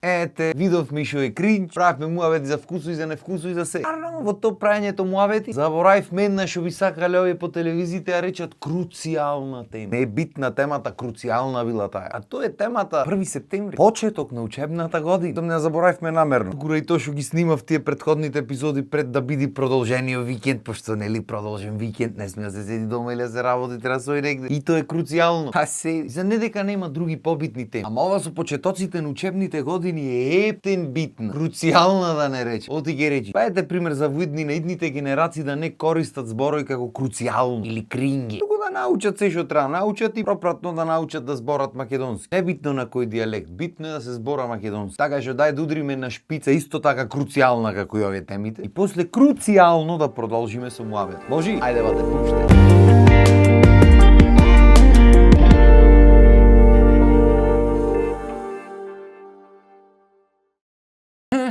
Ете, видовме што е кринч, правевме муавети за вкусо и за невкусо и за се. Наравно во тоа прањето муавети, заборавивме една што би сакале овие по телевизиите ја речат круцијална тема. Не е битна темата, круцијална била таа. А тоа е темата 1 септември, почеток на учебната година. Тоа не заборавивме намерно. Туку и тоа што ги снимав тие претходните епизоди пред да биде продолжениот викенд, пошто нели продолжен викенд, не сме да се седи дома или да се работи, треба сој негде. И тоа е круцијално. А се, за не дека нема други побитни теми. Ама ова со почетоците на учебните години е ептен битна, круцијална да не рече. Оти ги речи. Па ете пример за видни на идните генерации да не користат зборови како круцијално или кринги. Туку да научат се што треба научат и пропратно да научат да зборат македонски. Не битно на кој дијалект, битно е да се збора македонски. Така што дај да удриме на шпица исто така круцијална како и овие темите. И после круцијално да продолжиме со муавет. Може? Ајде бате пуште.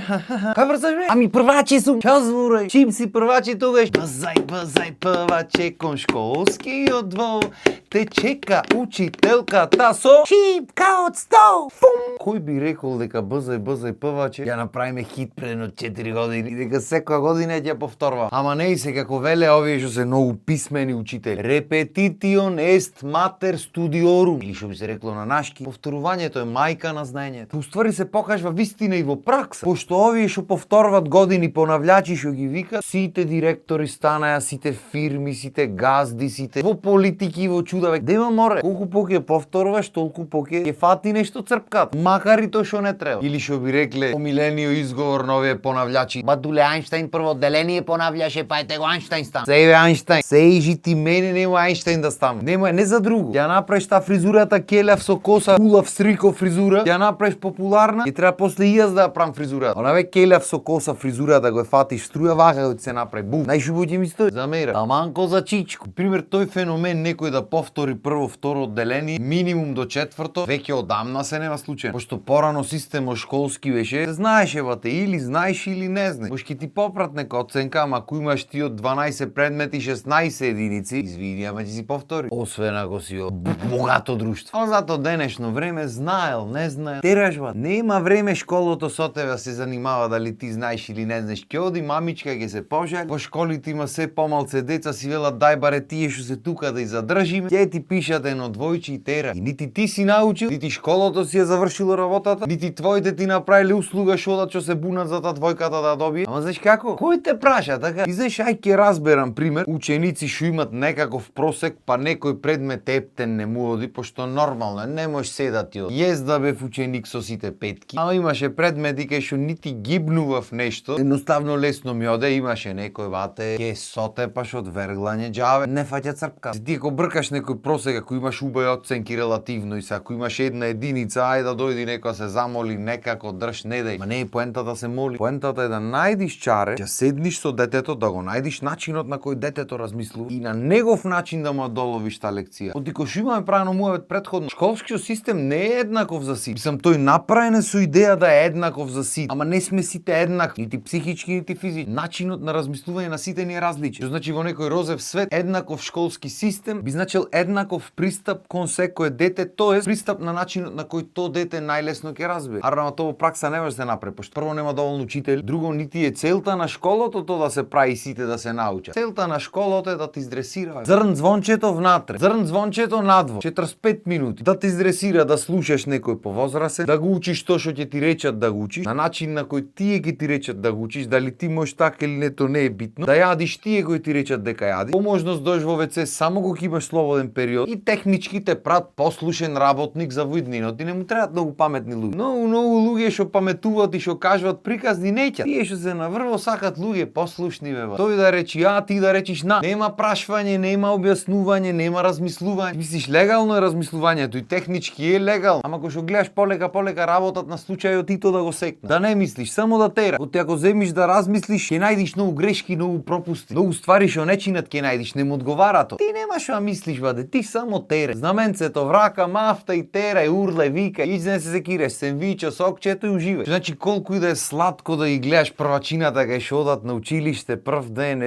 Кај врзаш бе? Ами првачи сум. Чао зборај. Чим си првачи тогаш? Базај прваче кон школскиот двор. Те чека учителката со шипка од стол. Фум. Кој би рекол дека базај певаче ја направиме хит пред 4 години и дека секоја година ќе ја повторува. Ама не и се како веле овие што се многу писмени учители. Repetition est mater studiorum. Или што би се рекло на нашки, повторувањето е мајка на знаењето. Уствари се покажува вистина и во пракса. Пошто овие што повторват години понављачи што ги вика, сите директори станаа, сите фирми, сите газди, сите во политики, во чуда век. Дема море, колку поќе повторуваш, толку поќе ќе фати нешто црпкат, макар и тоа што не треба. Или што би рекле омилениот изговор на овие понављачи. Бадуле Ајнштајн прво одделение понављаше, па ете го Ајнштајн стан. Се е Ајнштајн. Се ижи ти мене нема Ајнштајн да стане. Нема не за друго. Ја направиш та фризурата келев со коса, улав срико фризура, ја направиш популарна и треба после и јас да ја правам фризурата. Она ве келев со коса фризура да го фатиш струја вака да се направи бу. Најшубаво ќе ми стои. Замера. Таманко за чичко. Пример тој феномен некој да повтори прво, второ одделение, минимум до четврто, веќе одамна се нема случај. Пошто порано системот школски беше, знаеше бате или знаеш или не знаеш. Може ќе ти попрат нека оценка, ама ако имаш ти од 12 предмети 16 единици, извини, ама ќе си повтори. Освен ако си од богато друштво. А зато денешно време знаел, не знаел. Тераш бат. Нема време школото со тебе се занимава дали ти знаеш или не знаеш. Ќе оди мамичка ќе се пожали. Во школите има се помалце деца си велат дај баре тие што се тука да и задржиме. Ќе ти пишат едно двојче и тера. И нити ти си научил, нити школото си ја завршило работата, нити твоите ти направиле услуга што се бунат за таа двојката да добие. Ама знаеш како? Кој те праша така? И знаеш ај ќе разберам пример, ученици што имат некаков просек, па некој предмет ептен не му оди, пошто нормално не можеш се да ти оди. Јес да бев ученик со сите петки, ама имаше предмети кај што нити гибнував нешто, едноставно лесно ми оде, имаше некој вате, ќе сотепаш од верглање џаве, не фаќа црпка. Ти ако бркаш некој просек, ако имаш убави оценки релативно и се ако имаш една единица, ајде да дојди некој се замоли некако држ, не дај. Ма не е поентата да се моли. Поентата е да најдиш чаре, ќе седниш со детето, да го најдиш начинот на кој детето размислува и на негов начин да му доловиш та лекција. Одико што имаме правено муавет претходно, школскиот систем не е еднаков за сите. Мислам тој направен е со идеја да е еднаков за сите, ама не сме сите еднакви, нити психички, нити физички. Начинот на размислување на сите ни е различен. Што значи во некој розев свет еднаков школски систем би значил еднаков пристап кон секое дете, тоест пристап на начинот на кој то дете најлесно ќе разбере. Арно тоа во пракса не може да се направи, пошто прво нема доволно учители, друго нити е целта на школото тоа да се прави сите да се научат. Целта на школото е да те издресира. Зрн звончето внатре, зрн звончето надвор, 45 минути, да те издресира да слушаш некој повозрасен, да го учиш тоа што ќе ти речат да го учиш, на начин на кој тие ќе ти речат да го учиш, дали ти можеш така или не, тоа не е битно. Да јадиш тие кои ти речат дека јади. По можност дојдеш во ВЦ само кога имаш слободен период и технички те прат послушен работник за виднина. Ти не му требаат многу паметни луѓе. Многу луѓе што паметуваат и што кажуваат приказни неќа. Тие што се наврво сакат луѓе послушни бе. Тој да речи а, ти да речиш на. Нема прашвање, нема објаснување, нема размислување. Мислиш легално е размислувањето и технички е легално. Ама кога што гледаш полека работат на случајот и тоа да го секна. Да не ми размислиш, само да тера. Оти ако земиш да размислиш, ќе најдиш многу грешки, многу пропусти. Многу ствари што не чинат ќе најдиш, не му одговара то. Ти немаш да мислиш, баде, ти само тере. Знаменцето врака, мафта и тера, и урле, вика, иđe се секиреш, сендвича, сокчето и уживаш. Значи колку и да е сладко да ги гледаш првачината кај што одат на училиште прв ден,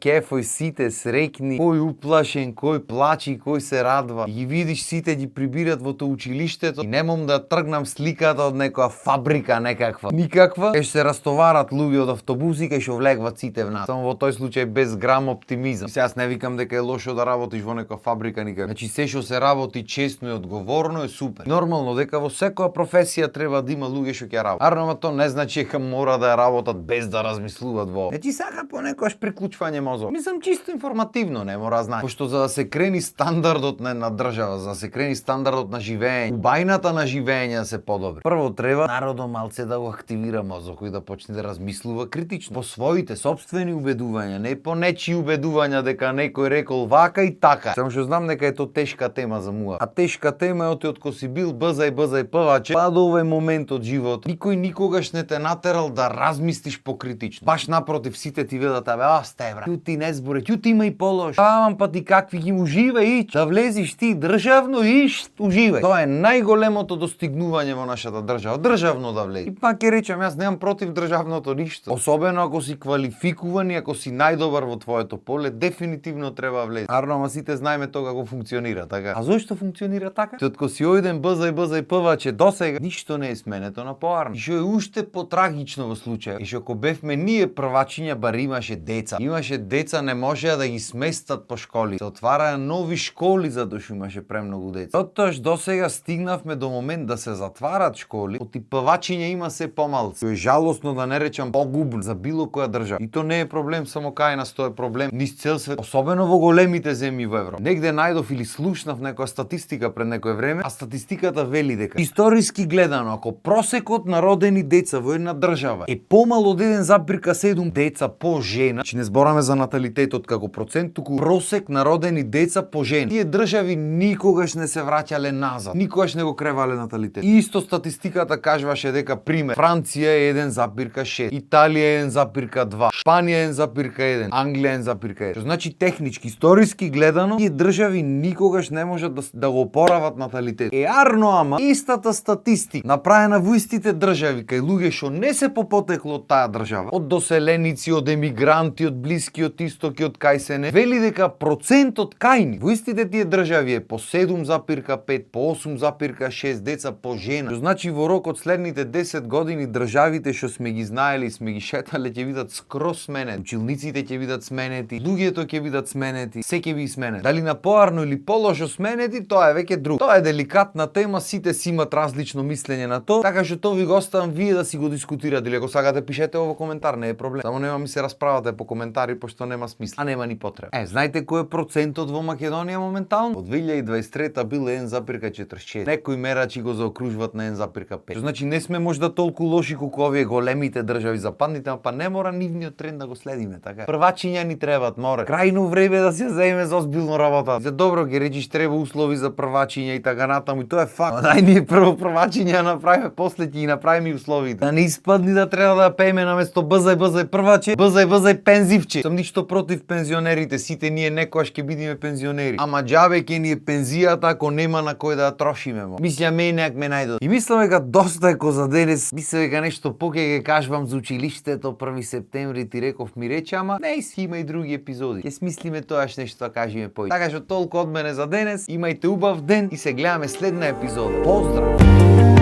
кефој сите срекни, кој уплашен, кој плачи, кој се радва. И ги видиш сите ги прибират во тоа училиштето и немам да тргнам сликата од некоја фабрика некаква. Никаква, кај се растоварат луѓе од автобуси кај што влегват сите в нас. Само во тој случај без грам оптимизам. И сега не викам дека е лошо да работиш во некоја фабрика никако. Значи се што се работи честно и одговорно е супер. Нормално дека во секоја професија треба да има луѓе што ќе работат. Арно тоа не значи дека мора да ја работат без да размислуваат во. Значи сака понекогаш приклучвање мозок. Мислам чисто информативно, не мора да знае. Пошто за да се крени стандардот на држава, за да се крени стандардот на живење, убајната на живење да се подобри. Прво треба народот малце да го активира мозок и да почне да размислува критично по своите собствени убедувања, не по нечии убедувања дека некој рекол вака и така. Само што знам дека е тоа тешка тема за муа. А тешка тема е оти откако си бил бзај певаче, па до овој момент од живот. Никој никогаш не те натерал да размислиш покритично. Баш напротив, сите ти велат абе, сте бра. Ќу ти не зборе, ќу ти има и полош. Амам па ти какви ги уживај ич, да влезиш ти државно иш, уживај. Тоа е најголемото достигнување во нашата држава, државно да влези. И пак ќе речам, јас немам против државното ништо. Особено ако си квалификуван и ако си најдобар во твоето поле, дефинитивно треба да влези. Арно, ама сите знаеме тоа како функционира, така. А зошто функционира така? Откако си ојден бзај певаче досега, ништо не е сменето на поарно. И што е уште потрагично во случај, и што ако бевме ние првачиња, бар имаше деца. Имаше деца, не можеа да ги сместат по школи. Се отвараа нови школи затоа што имаше премногу деца. Оттоаш досега стигнавме до момент да се затварат школи, оти певачиња има се помалку. Тоа е жалосно да не речам погубно за било која држава. И тоа не е проблем само кај нас, тоа е проблем низ цел свет, особено во големите земји во Европа. Негде најдов или слушнав некоја статистика пред некое време, а статистиката вели дека историски гледано, ако просекот на родени деца во една држава е помал од 1,7 деца по жена, значи не збораме за наталитетот како процент, туку просек на родени деца по жена. Тие држави никогаш не се враќале назад, никогаш не го кревале наталитет. И исто статистиката кажуваше дека пример Франција е 1,6, Италија е 1,2, Шпанија е 1,1, Англија е 1,1. Што значи технички, историски гледано, тие држави никогаш не можат да го опорават наталитет. Арно, ама истата статистика направена во истите држави кај луѓе што не се по потекло од таа држава, од доселеници, од емигранти, од блискиот исток и од кај се не, вели дека процентот кај ни во истите тие држави е по 7,5, по 8,6 деца по жена. Што значи во рок од следните 10 години државите што сме ги знаели, сме ги шетале, ќе видат скроз сменети. Училниците ќе видат сменети, луѓето ќе видат сменети, се ќе ви сменети. Дали на поарно или полошо сменети, тоа е веќе друго. Тоа е деликатна тема, сите си имат различно мислење на тоа, така што тоа ви го оставам вие да си го дискутирате, или ако сакате пишете во коментар, не е проблем. Само нема ми се расправате по коментари, пошто нема смисла, а нема ни потреба. Знаете кој е процентот во Македонија моментално? Од 2023 бил 1,46. Некои мерачи го заокружуваат на 1,5. Што значи не сме можда толку лоши колку овие големите држави западните, па не мора нивниот тренд да го следиме, така. Првачиња ни требаат, мора. Крајно време да се заеме за озбилно работа. За добро ги речиш треба услови за првачиња и така натаму, и тоа е факт. Дај ние прво првачиња направиме, после ќе ги направиме и условите. Да не испадни да треба да пееме наместо бзај прваче, бзај пензивче. Сам ништо против пензионерите, сите ние некојаш ќе бидеме пензионери. Ама џабе ќе ни е пензијата ако нема на кој да ја трошиме. Мислам менеак ме најдод. И мислам дека доста е ко за денес. Мислам дека нешто поке ќе кажувам за училиштето 1 септември ти реков ми рече, ама не си има и други епизоди. Ќе смислиме тоаш нешто да кажеме пој. Така што толку од мене за денес. Имајте убав ден и се гледаме следна епизода. Поздрав!